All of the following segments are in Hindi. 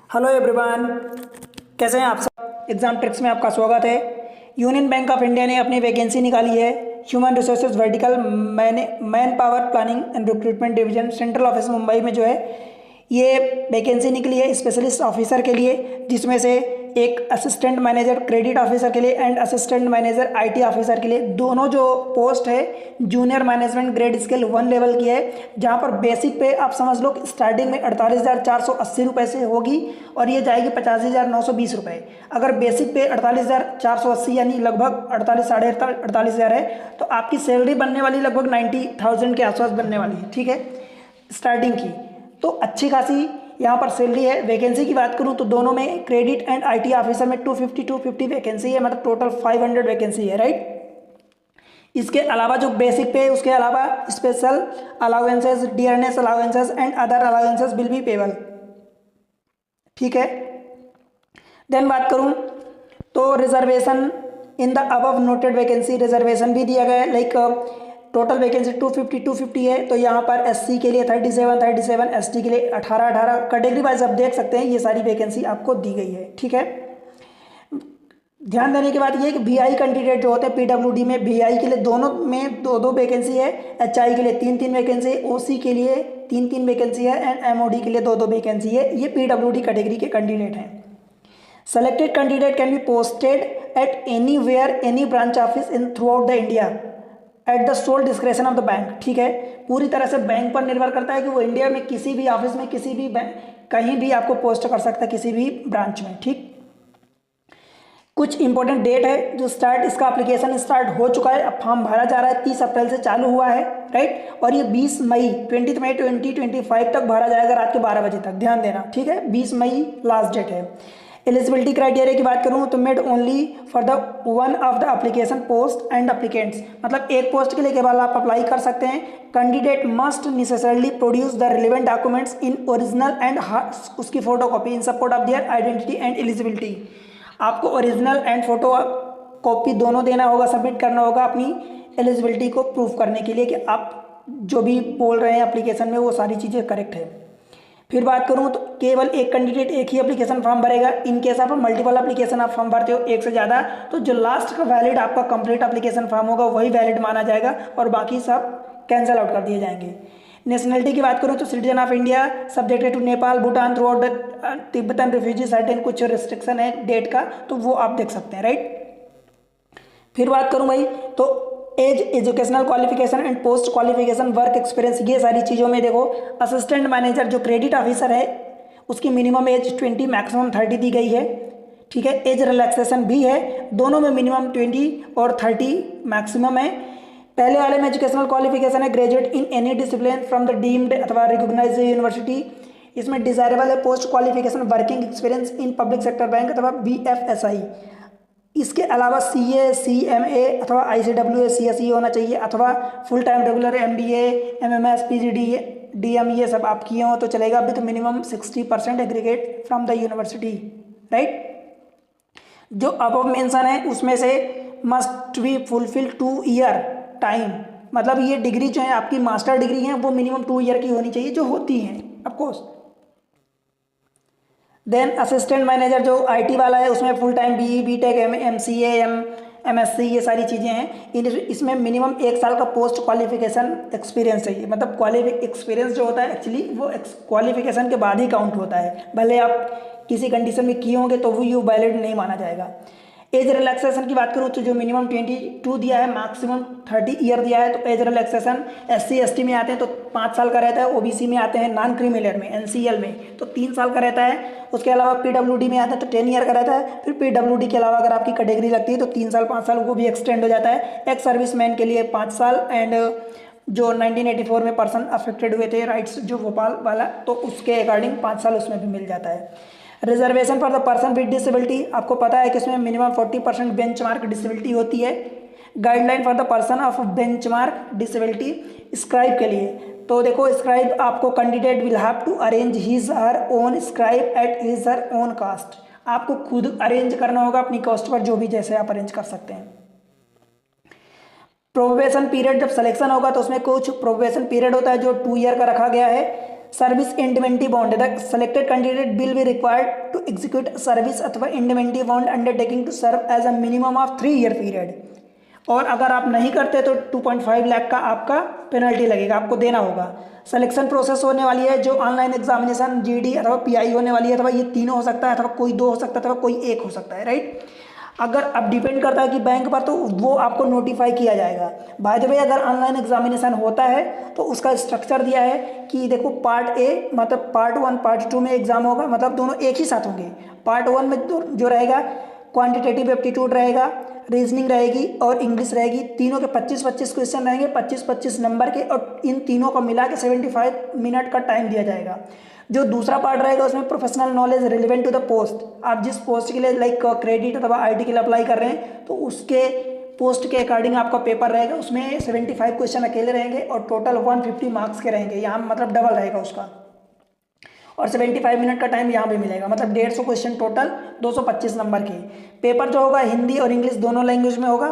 हेलो एवरीवन, कैसे हैं आप सब। एग्जाम ट्रिक्स में आपका स्वागत है। यूनियन बैंक ऑफ इंडिया ने अपनी वैकेंसी निकाली है। Human resources vertical man power planning and recruitment division, central office Mumbai में जो है ये वैकेंसी निकली है स्पेशलिस्ट ऑफिसर के लिए, जिसमें से एक असिस्टेंट मैनेजर क्रेडिट ऑफिसर के लिए and assistant manager IT officer के लिए। दोनों जो पोस्ट है junior management grade scale 1 level की है, जहां पर बेसिक पे आप समझ लो स्टार्टिंग में 48,480 रुपये से होगी और ये जाएगी 85,920 रुपये। अगर बेसिक पे 48,480 यानी लगभग 48 साढ़े 48,000 है, तो आपकी सैलरी बनने वाली लगभग 90,000 के आसपास बनने वाली है। ठीक है, स्टार्टिंग की तो अच्छी खासी यहाँ पर सैलरी है। वैकेंसी की बात करूँ तो दोनों में क्रेडिट एंड आईटी ऑफिसर में 250 वैकेंसी है, मतलब टोटल 500 वैकेंसी है, राइट। इसके अलावा जो बेसिक पे, उसके अलावा special allowances, dearness allowances and other allowances will be payable. ठीक है, देन बात करूँ तो reservation in the above noted vacancy, reservation भी दिया गया है। लाइक टोटल वैकेंसी 250 है, तो यहाँ पर एससी के लिए 37, एसटी के लिए 18 कैटेगरी वाइज आप देख सकते हैं ये सारी वैकेंसी आपको दी गई है। ठीक है, ध्यान देने की बात ये है कि वीआई कैंडिडेट जो होते हैं पीडब्ल्यूडी में, वीआई के लिए दोनों में दो वैकेंसी है, एचआई के लिए 3 वैकेंसी है, ओसी के लिए 3 वैकेंसी है एंड एमओडी के लिए 2 वैकेंसी है। ये पीडब्ल्यूडी कैटेगरी के कैंडिडेट हैं। Selected candidate can be posted at anywhere any branch office in throughout the India at the sole discretion of the bank. ठीक है, पूरी तरह से बैंक पर निर्भर करता है कि वो इंडिया में किसी भी ऑफिस में, किसी भी बैंक, कहीं भी आपको पोस्ट कर सकता है, किसी भी ब्रांच में। ठीक, कुछ इंपॉर्टेंट डेट है जो इसका एप्लीकेशन स्टार्ट हो चुका है, अब फॉर्म भरा जा रहा है, 30 अप्रैल से चालू हुआ है, राइट। और ये 20 मई 2025 तक भरा जाएगा रात के 12 बजे तक, ध्यान देना। ठीक है, 20 मई लास्ट डेट है। एलिजिबिलिटी क्राइटेरिया की बात करूँ तो made only for the one of the application post and applicants, मतलब एक पोस्ट के लिए केवल आप अप्लाई कर सकते हैं। Candidate must necessarily produce the relevant documents in original and उसकी photocopy in support of their identity and eligibility. आपको ओरिजिनल एंड फोटो कॉपी दोनों देना होगा, सबमिट करना होगा अपनी एलिजिबिलिटी को प्रूव करने के लिए कि आप जो भी बोल रहे हैं एप्लीकेशन में वो सारी चीज़ें करेक्ट है। फिर बात करूं तो केवल एक कैंडिडेट एक ही एप्लीकेशन फॉर्म भरेगा। इन केस आप मल्टीपल एप्लीकेशन आप फॉर्म भरते हो एक से ज़्यादा, तो जो लास्ट का वैलिड आपका कंप्लीट एप्लीकेशन फॉर्म होगा वही वैलिड माना जाएगा और बाकी सब कैंसिल आउट कर दिए जाएंगे। नेशनलिटी की बात करूं तो citizen of India, subjected to Nepal, Bhutan, throughout the Tibetan refugee, certain कुछ रिस्ट्रिक्शन है डेट का, तो वो आप देख सकते हैं, राइट। फिर बात करूं भाई तो age, educational qualification and post qualification, work experience, ये सारी चीज़ों में देखो असिस्टेंट मैनेजर जो क्रेडिट ऑफिसर है उसकी मिनिमम एज 20 मैक्सिमम 30 दी गई है। ठीक है, एज रिलैक्सेशन भी है, दोनों में मिनिमम 20 और 30 मैक्सिमम है। पहले वाले में एजुकेशनल क्वालिफिकेशन है graduate in any discipline from the deemed अथवा रिकॉग्नाइज्ड यूनिवर्सिटी। इसमें डिजायरेबल है post qualification working experience in public sector bank अथवा BFSI। इसके अलावा CA, CMA अथवा ICWA, CSE होना चाहिए, अथवा full time regular MBA, MMS, PGD, DM ये सब आप किए हो तो चलेगा। अभी तो minimum 60% aggregate from the university, right. जो अब मेंशन है उसमें से must be fulfil 2 year time, मतलब ये डिग्री जो है आपकी मास्टर डिग्री है वो मिनिमम 2 ईयर की होनी चाहिए, जो होती है ऑफकोर्स। देन असिस्टेंट मैनेजर जो IT वाला है उसमें full time BE, BTech, MCA, MSc ये सारी चीज़ें हैं। इसमें मिनिमम 1 साल का पोस्ट क्वालिफिकेशन एक्सपीरियंस चाहिए, मतलब एक्सपीरियंस जो होता है एक्चुअली वो क्वालिफिकेशन के बाद ही काउंट होता है, भले आप किसी कंडीशन में किए होंगे तो वो यू वैलिड नहीं माना जाएगा। एज रिलैक्सेशन की बात करूँ तो जो मिनिमम 22 दिया है, मैक्सिमम 30 ईयर दिया है, तो एज रिलैक्सेशन SC ST में आते हैं तो 5 साल का रहता है, OBC में आते हैं, नॉन क्रीमिलियर में NCL में तो 3 साल का रहता है। उसके अलावा PWD में आता है तो 10 ईयर का रहता है। फिर PWD के अलावा अगर आपकी कैटेगरी लगती है तो 3 साल 5 साल वो भी एक्सटेंड हो जाता है। एक्स सर्विसमैन के लिए 5 साल एंड जो 1984 में पर्सन अफेक्टेड हुए थे राइट्स जो भोपाल वाला, तो उसके अकॉर्डिंग 5 साल उसमें भी मिल जाता है। Reservation for the person with disability, आपको पता है कि इसमें मिनिमम 40% बेंचमार्क डिसेबिलिटी होती है। Guideline for the person of benchmark disability scribe के लिए, तो देखो स्क्राइब आपको candidate will have to arrange his her own scribe at his her own cost, आपको खुद अरेंज करना होगा अपनी कॉस्ट पर, जो भी जैसे आप अरेंज कर सकते हैं। प्रोबेशन पीरियड जब सिलेक्शन होगा तो उसमें कुछ प्रोबेशन पीरियड होता है जो 2 ईयर का रखा गया है। Service indemnity bond, the selected candidate will be required to execute service अथवा indemnity bond undertaking to serve as a minimum of 3 year period. और अगर आप नहीं करते तो 2.5 लाख का आपका पेनल्टी लगेगा, आपको देना होगा। सिलेक्शन प्रोसेस होने वाली है जो ऑनलाइन एग्जामिनेशन, जीडी अथवा पीआई होने वाली है, अथवा ये तीनों हो सकता है, अथवा कोई 2 हो सकता है, अथवा कोई 1 हो सकता है, राइट। अगर अब डिपेंड करता है कि बैंक पर, तो वो आपको नोटिफाई किया जाएगा। बाय द वे अगर ऑनलाइन एग्जामिनेशन होता है तो उसका स्ट्रक्चर दिया है कि देखो पार्ट ए मतलब पार्ट 1 पार्ट 2 में एग्जाम होगा, मतलब दोनों एक ही साथ होंगे। पार्ट 1 में जो रहेगा क्वांटिटेटिव एप्टीट्यूड रहेगा, रीजनिंग रहेगी और इंग्लिश रहेगी। तीनों के 25-25 क्वेश्चन रहेंगे, 25-25 नंबर के, और इन तीनों को मिला के 75 मिनट का टाइम दिया जाएगा। जो दूसरा पार्ट रहेगा उसमें professional knowledge relevant to the post, आप जिस पोस्ट के लिए लाइक क्रेडिट अथवा आईटी के लिए अप्लाई कर रहे हैं तो उसके पोस्ट के अकॉर्डिंग आपका पेपर रहेगा। उसमें 75 क्वेश्चन अकेले रहेंगे और टोटल 150 मार्क्स के रहेंगे, यहाँ मतलब डबल रहेगा उसका। और 75 मिनट का टाइम यहाँ पे मिलेगा, मतलब 150 क्वेश्चन टोटल 225 नंबर के। पेपर जो होगा हिंदी और इंग्लिश दोनों लैंग्वेज में होगा।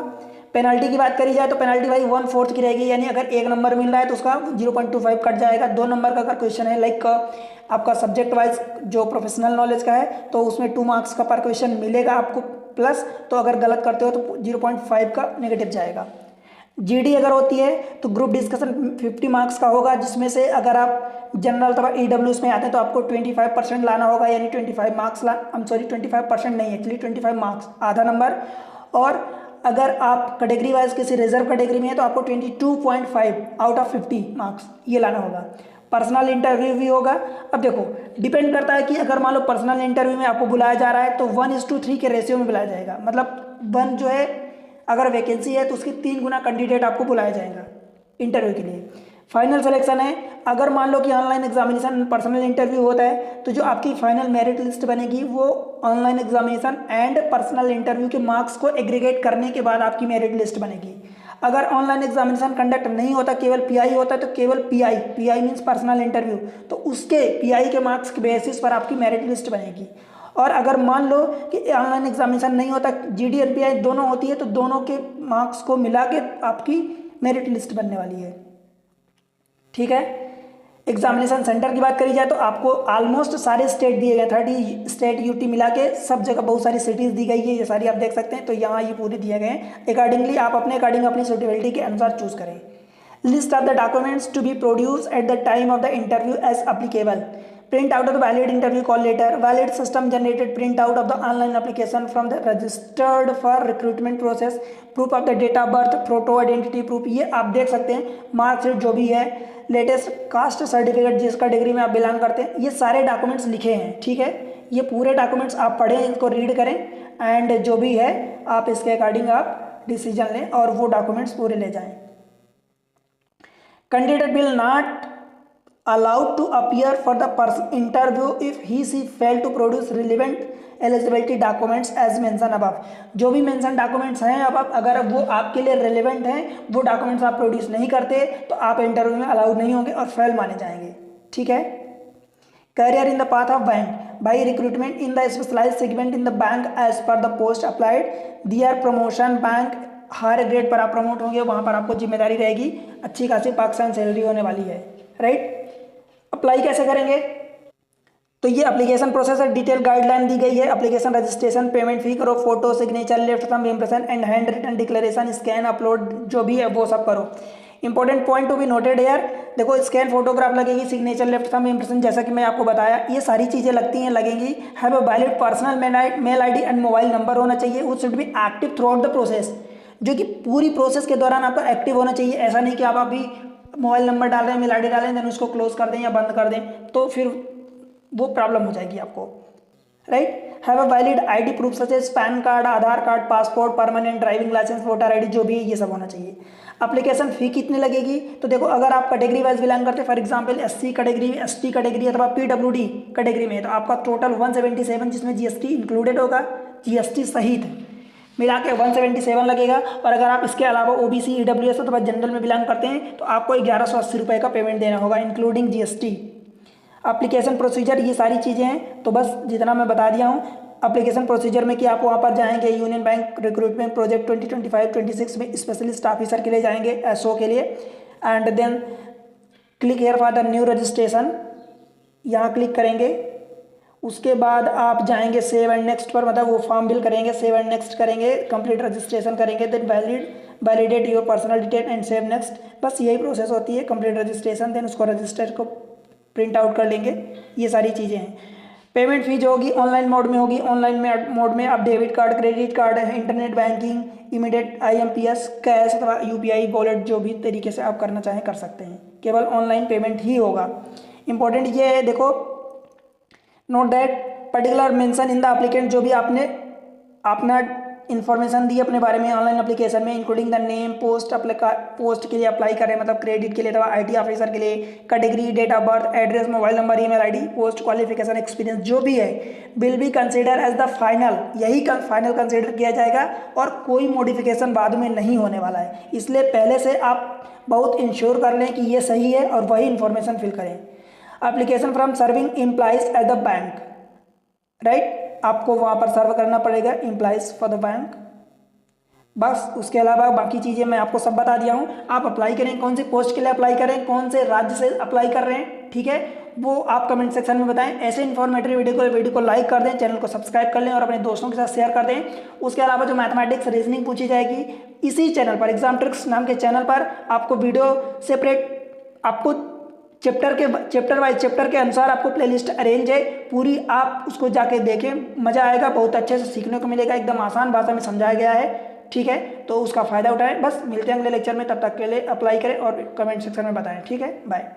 पेनल्टी की बात करी जाए तो पेनल्टी भाई 1/4 की रहेगी, यानी अगर 1 नंबर मिल रहा है तो उसका 0.25 कट जाएगा। 2 नंबर का अगर क्वेश्चन है लाइक आपका सब्जेक्ट वाइज जो प्रोफेशनल नॉलेज का है तो उसमें 2 मार्क्स का पर क्वेश्चन मिलेगा आपको प्लस, तो अगर गलत करते हो तो 0.5 का नेगेटिव जाएगा। जीडी अगर होती है तो ग्रुप डिस्कशन 50 मार्क्स का होगा, जिसमें से अगर आप जनरल अथवा ईडब्ल्यू में आते हैं तो आपको 25% लाना होगा, यानी 25 मार्क्स 25% नहीं, एक्चुअली 25 मार्क्स आधा नंबर। और अगर आप कैटेगरी वाइज किसी रिजर्व कैटेगरी में है तो आपको 22.5 आउट ऑफ 50 मार्क्स ये लाना होगा। पर्सनल इंटरव्यू भी होगा। अब देखो डिपेंड करता है कि अगर मान लो पर्सनल इंटरव्यू में आपको बुलाया जा रहा है तो 1:3 के रेशियो में बुलाया जाएगा, मतलब 1 जो है अगर वैकेंसी है तो उसके 3 गुना कैंडिडेट आपको बुलाया जाएगा इंटरव्यू के लिए। फाइनल सिलेक्शन है, अगर मान लो कि ऑनलाइन एग्जामिनेशन पर्सनल इंटरव्यू होता है तो जो आपकी फाइनल मेरिट लिस्ट बनेगी वो online examination and personal interview के मार्क्स को एग्रीगेट करने के बाद आपकी मेरिट लिस्ट बनेगी। अगर ऑनलाइन एग्जामिनेशन कंडक्ट नहीं होता, केवल पीआई होता है तो केवल पीआई मीन्स पर्सनल इंटरव्यू, तो उसके पीआई के मार्क्स के बेसिस पर आपकी मेरिट लिस्ट बनेगी। और अगर मान लो कि ऑनलाइन एग्जामिनेशन नहीं होता, जीडी और पीआई दोनों होती है, तो दोनों के मार्क्स को मिला के आपकी मेरिट लिस्ट बनने वाली है, ठीक है। एग्जामिनेशन सेंटर की बात करी जाए तो आपको ऑलमोस्ट सारे स्टेट दिए गए, 30 स्टेट यूटी मिला के सब जगह बहुत सारी सिटीज़ दी गई है, ये सारी आप देख सकते हैं। तो यहाँ ये पूरे दिए गए हैं, अकॉर्डिंगली आप अपने अकॉर्डिंग अपनी सुटेबिलिटी के अनुसार चूज करें। List of the documents to be produced at the time of the interview as applicable, print out of the valid interview call letter, valid system generated print out of the online application from the registered for recruitment process, proof of the date of birth, photo identity proof, ये आप देख सकते हैं। मार्कशीट जो भी है, लेटेस्ट कास्ट सर्टिफिकेट जिस कैटेगरी में आप बिलोंग करते हैं, ये सारे डॉक्यूमेंट्स लिखे हैं, ठीक है। ये पूरे डॉक्यूमेंट्स आप पढ़ें, इनको रीड करें एंड जो भी है आप इसके अकॉर्डिंग आप डिसीजन लें और वो डॉक्यूमेंट्स पूरे ले जाएं। Candidate will not allowed to appear for the interview if he/she fail to produce relevant eligibility documents as mentioned above। जो भी मेंशन डॉक्यूमेंट्स हैं अब अगर वो आपके लिए रेलिवेंट हैं, वो डॉक्यूमेंट्स आप प्रोड्यूस नहीं करते तो आप इंटरव्यू में अलाउड नहीं होंगे और फेल माने जाएंगे, ठीक है। Career in the path of bank by recruitment in the specialised segment in the bank as per the post applied, their promotion bank higher grade पर आप प्रमोट होंगे, वहाँ पर आपको जिम्मेदारी रहेगी, अच्छी खासी पाकिस्तान सैलरी होने वाली है, राइट। अप्लाई कैसे करेंगे तो ये एप्लीकेशन प्रोसेस डिटेल गाइडलाइन दी गई है। एप्लीकेशन रजिस्ट्रेशन, पेमेंट फी करो, photo signature, left thumb impression and hand written declaration, scan upload जो भी है वो सब करो। Important point to be noted here, देखो स्कैन फोटोग्राफ लगेगी, सिग्नेचर, लेफ्ट थंब इम्प्रेशन जैसा कि मैं आपको बताया, ये सारी चीज़ें लगती हैं, लगेंगी। Have a valid personal mail ID and mobile number होना चाहिए, वो should be active throughout the process, जो कि पूरी प्रोसेस के दौरान आपका एक्टिव होना चाहिए। ऐसा नहीं कि आप अभी मोबाइल नंबर डाल रहे हैं, मेल आईडी डालें, देन उसको क्लोज कर दें या बंद कर दें, तो फिर वो प्रॉब्लम हो जाएगी आपको, right. Have a valid ID proof such as PAN card, Aadhaar card, passport, permanent driving licence, voter ID जो भी है ये सब होना चाहिए। एप्लीकेशन फ़ी कितनी लगेगी तो देखो, अगर आप कैटेगरी वाइज बिलोंग करते हैं, for example SC category, ST category अथवा पीडब्ल्यूडी कैटेगरी में, तो आपका टोटल 177 जिसमें जीएसटी इंक्लूडेड होगा, जीएसटी सहित मिला के 177 लगेगा। और अगर आप इसके अलावा ओबीसी, ईडब्ल्यूएस अथवा जनरल में बिलोंग करते हैं तो आपको 1180 रुपये का पेमेंट देना होगा इंक्लूडिंग जीएसटी। एप्लीकेशन प्रोसीजर ये सारी चीज़ें हैं, तो बस जितना मैं बता दिया हूँ। एप्लीकेशन प्रोसीजर में कि आप वहाँ पर जाएंगे, यूनियन बैंक रिक्रूटमेंट प्रोजेक्ट 2025-26 में स्पेशलिस्ट ऑफिसर के लिए जाएंगे, एसओ के लिए, and then click here for the new registration, यहाँ क्लिक करेंगे। उसके बाद आप जाएंगे सेव एंड नेक्स्ट पर, मतलब वो फॉर्म फिल करेंगे, सेव एंड नेक्स्ट करेंगे, कंप्लीट रजिस्ट्रेशन करेंगे, then validate your personal detail and save next. बस यही प्रोसेस होती है, कंप्लीट रजिस्ट्रेशन, देन उसको रजिस्टर को प्रिंट आउट कर लेंगे। ये सारी चीज़ें हैं। पेमेंट फी जो होगी ऑनलाइन मोड में होगी। ऑनलाइन मोड में आप डेबिट कार्ड, क्रेडिट कार्ड है, internet banking, immediate IMPS, cash अथवा UPI वॉलेट, जो भी तरीके से आप करना चाहें कर सकते हैं। केवल ऑनलाइन पेमेंट ही होगा। इंपॉर्टेंट ये है, देखो, note that particular mention in the applicant, जो भी आपने अपना इन्फॉर्मेशन दी अपने बारे में ऑनलाइन एप्लीकेशन में, इंक्लूडिंग द नेम, पोस्ट के लिए अप्लाई कर रहे हैं, मतलब क्रेडिट के लिए अथवा IT ऑफिसर के लिए, category, date of birth, address, mobile number, email ID, post qualification, experience, जो भी है, will be consider as the final. यही फाइनल कंसिडर किया जाएगा और कोई मॉडिफिकेशन बाद में नहीं होने वाला है। इसलिए पहले से आप बहुत इंश्योर कर लें कि ये सही है और वही इंफॉर्मेशन फिल करें। Application from serving employees at the bank, right, आपको वहाँ पर सर्व करना पड़ेगा एम्प्लॉइज फॉर द बैंक। बस उसके अलावा बाकी चीज़ें मैं आपको सब बता दिया हूँ। आप अप्लाई करें, कौन सी पोस्ट के लिए अप्लाई करें, कौन से राज्य से अप्लाई कर रहे हैं, ठीक है, वो आप कमेंट सेक्शन में बताएं। ऐसे इन्फॉर्मेटिव वीडियो को लाइक कर दें, चैनल को सब्सक्राइब कर लें और अपने दोस्तों के साथ शेयर कर दें। उसके अलावा जो मैथमेटिक्स रीजनिंग पूछी जाएगी इसी चैनल पर, एग्जाम ट्रिक्स नाम के चैनल पर, आपको वीडियो सेपरेट, आपको चैप्टर वाइज चैप्टर के अनुसार आपको प्लेलिस्ट अरेंज है पूरी, आप उसको जाके देखें, मज़ा आएगा, बहुत अच्छे से सीखने को मिलेगा, एकदम आसान भाषा में समझाया गया है, ठीक है। तो उसका फ़ायदा उठाएं। बस मिलते हैं अगले लेक्चर में, तब तक के लिए अप्लाई करें और कमेंट सेक्शन में बताएं, ठीक है, बाय।